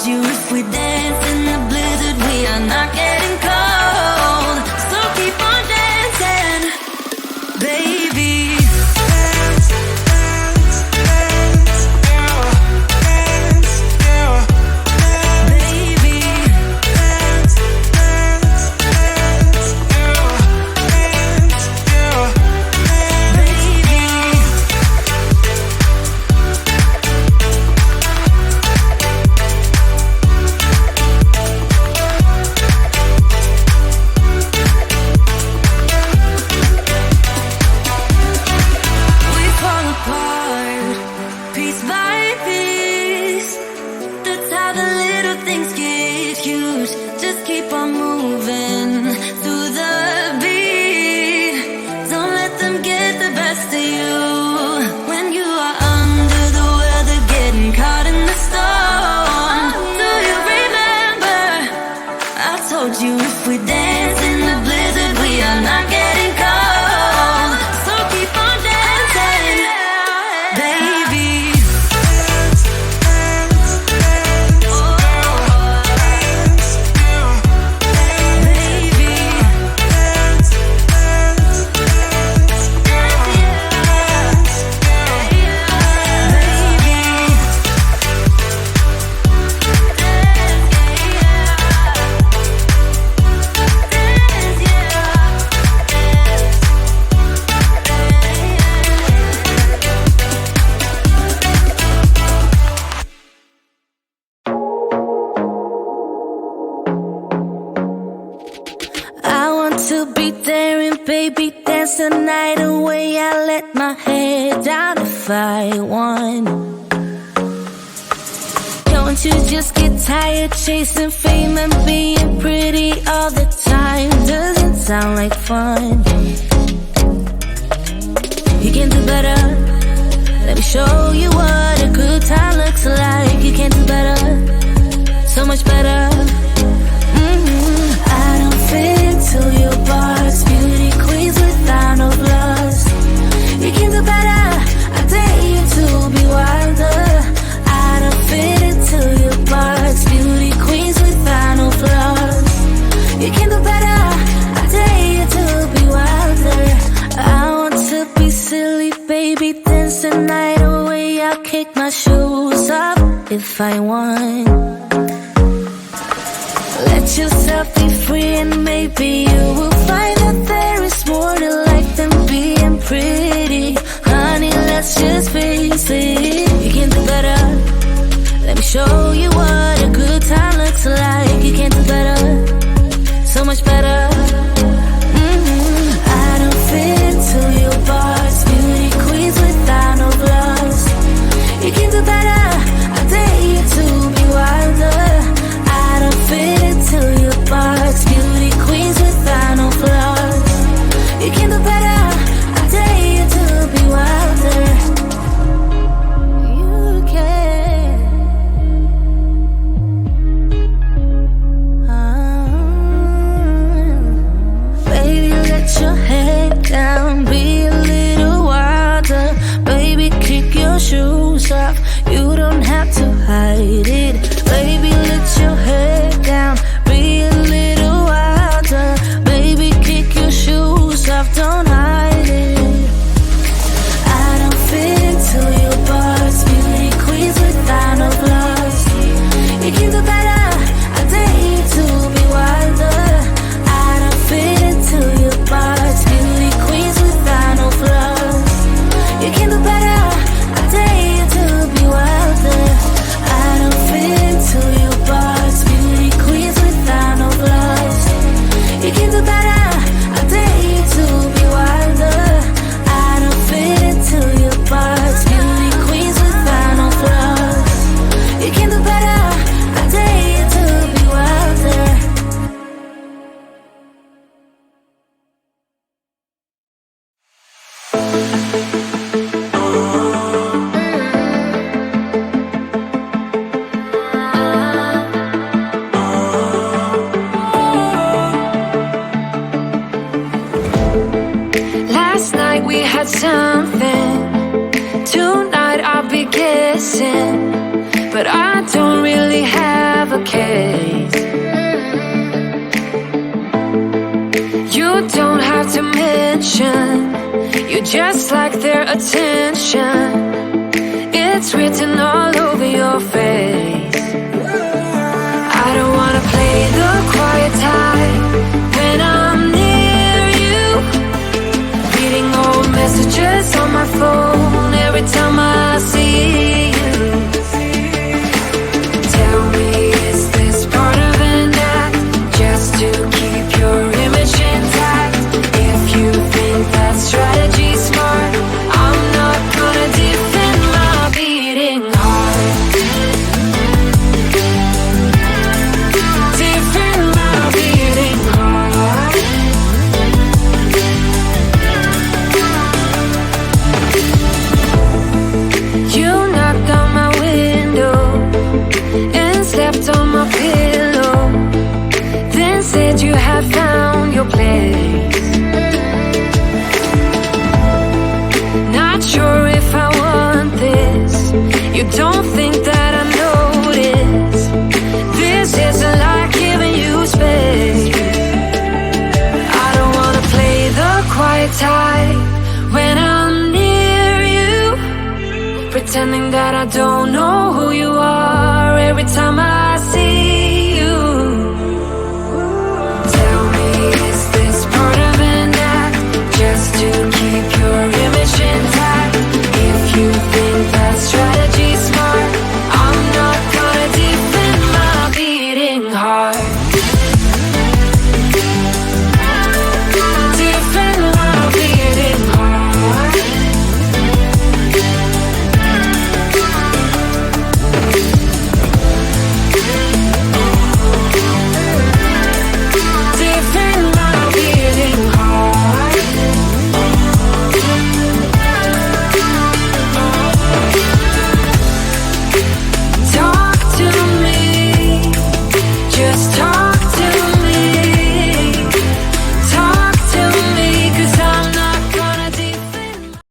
you if we dance in the blizzard, we are not getting cold. So keep on dancing, baby. You if we dance in the blizzard, we are not getting cold. So keep on dancing, baby. Baby, dance the night away. I let my head down if I won. Don't you just get tired chasing fame and being pretty all the time? Doesn't sound like fun. You can do better. Let me show you what a good time looks like. You can do better, so much better. I don't fit into your box. Beauty queens without no flaws. You can do better. I dare you to be wilder. I don't fit into your box. Beauty queens without no flaws. You can do better. I dare you to be wilder. I want to be silly, baby, dance the night away. I'll kick my shoes off if I want. Let yourself be free and maybe you will find that there is more to life than being pretty. Honey, let's just face it. You can do better. Let me show you what a good time looks like. You can do better, so much better. I don't fit into your box. Beauty queens without no flaws. You can do better. I dare you to be wilder. I don't fit into your box. Beauty queens without no flaws. You can do better. I dare you to be wilder. You can. Baby, let your head down. Be a little wilder. Baby, kick your shoes off. You don't have to hide it. Baby, let your head down. Be a little wilder. Baby, kick your shoes off. Don't hide it. I don't fit into your box. Beauty queens without no flaws. You can do better. I dare you to be wilder. I don't fit into your box. Beauty queens without no flaws. You can do better. I dare you to be wilder. I don't fit into your box. Beauty queens without no flaws. You can do better. I dare you to be wilder. I don't fit into your box. Beauty queens without no flaws. You can do better. I dare you to be wilder. Last night we had something. Tonight I'll be guessing, but I don't really have attention. It's written all